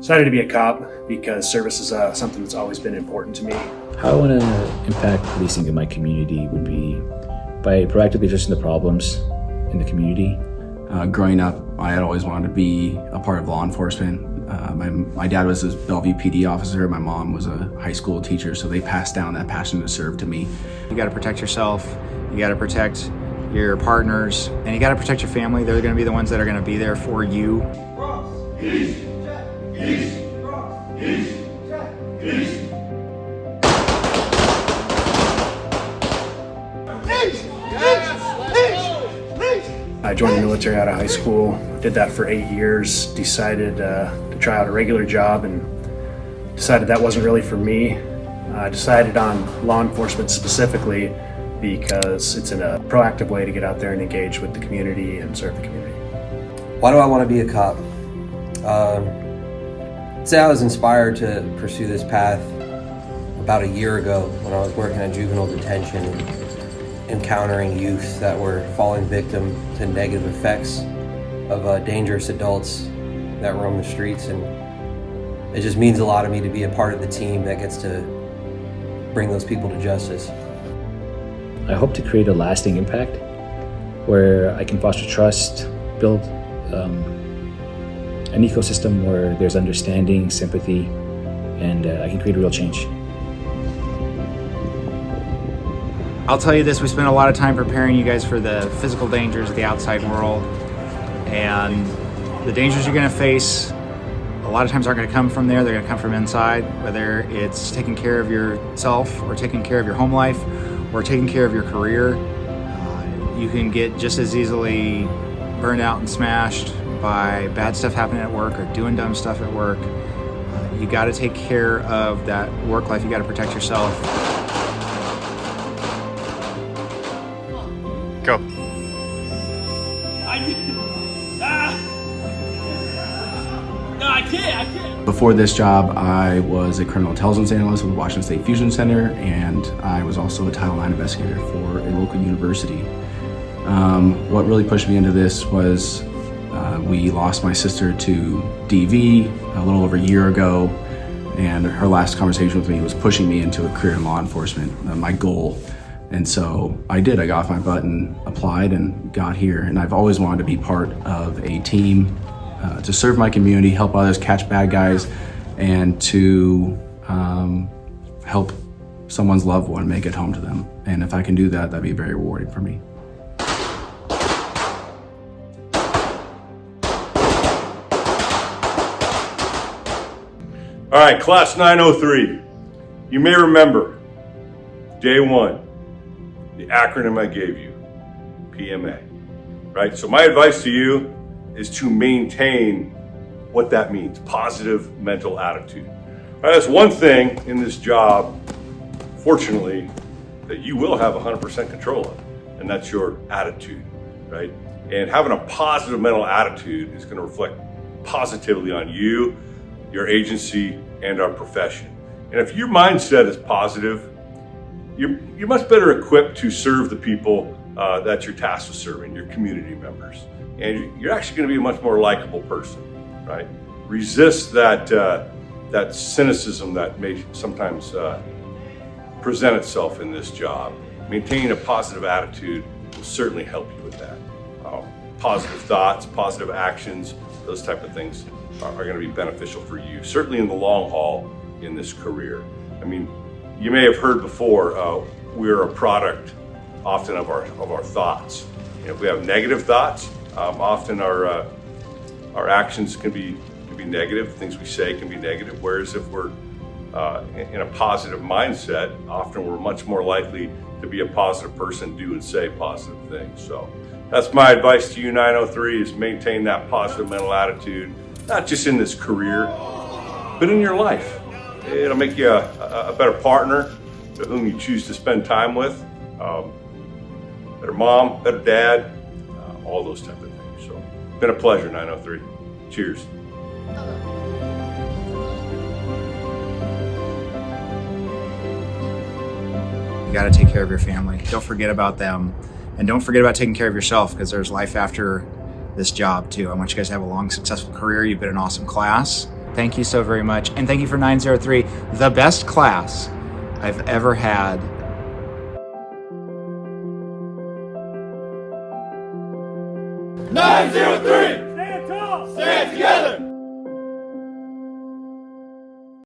Decided to be a cop because service is something that's always been important to me. How I want to impact policing in my community would be by proactively addressing the problems in the community. Growing up, I had always wanted to be a part of law enforcement. My dad was a Bellevue PD officer, my mom was a high school teacher, so they passed down that passion to serve to me. You got to protect yourself, you got to protect your partners, and you got to protect your family. They're going to be the ones that are going to be there for you. East, east, east, east. I joined the military out of high school, did that for 8 years, decided to try out a regular job and decided that wasn't really for me. I decided on law enforcement specifically because it's a proactive way to get out there and engage with the community and serve the community. Why do I want to be a cop? I'd say I was inspired to pursue this path about a year ago when I was working at juvenile detention and encountering youth that were falling victim to negative effects of dangerous adults that roam the streets, and it just means a lot to me to be a part of the team that gets to bring those people to justice. I hope to create a lasting impact where I can foster trust, build an ecosystem where there's understanding, sympathy, and I can create a real change. I'll tell you this, we spent a lot of time preparing you guys for the physical dangers of the outside world, and the dangers you're going to face a lot of times aren't going to come from there, they're going to come from inside, whether it's taking care of yourself or taking care of your home life or taking care of your career. You can get just as easily burned out and smashed by bad stuff happening at work or doing dumb stuff at work. You got to take care of that work life, you got to protect yourself. Go. No, I can't. Before this job, I was a criminal intelligence analyst with Washington State Fusion Center, and I was also a Title IX investigator for a local university. What really pushed me into this was we lost my sister to DV a little over a year ago, and her last conversation with me was pushing me into a career in law enforcement, my goal. And so I did. I got off my butt and applied and got here. And I've always wanted to be part of a team to serve my community, help others catch bad guys, and to help someone's loved one make it home to them. And if I can do that, that'd be very rewarding for me. All right, class 903. You may remember day one, the acronym I gave you, PMA, right? So my advice to you is to maintain what that means, positive mental attitude. Right, that's one thing in this job, fortunately, that you will have 100% control of, and that's your attitude, right? And having a positive mental attitude is going to reflect positively on you, your agency, and our profession. And if your mindset is positive, you're much better equipped to serve the people that you're tasked with serving, your community members. And you're actually going to be a much more likable person, right? Resist that cynicism that may sometimes present itself in this job. Maintaining a positive attitude will certainly help you with that. Positive thoughts, positive actions, those type of things are going to be beneficial for you, certainly in the long haul in this career. I mean, you may have heard before, we're a product often of our thoughts. And if we have negative thoughts, often our actions can be negative. Things we say can be negative. Whereas if we're in a positive mindset, often we're much more likely to be a positive person, do and say positive things. So that's my advice to you, 903, is maintain that positive mental attitude, not just in this career, but in your life. It'll make you a better partner to whom you choose to spend time with, better mom, better dad, all those type of things. So, been a pleasure, 903. Cheers. You got to take care of your family. Don't forget about them. And don't forget about taking care of yourself, because there's life after this job too. I want you guys to have a long, successful career. You've been an awesome class. Thank you so very much. And thank you for 903, the best class I've ever had. Stand tall. Stand together.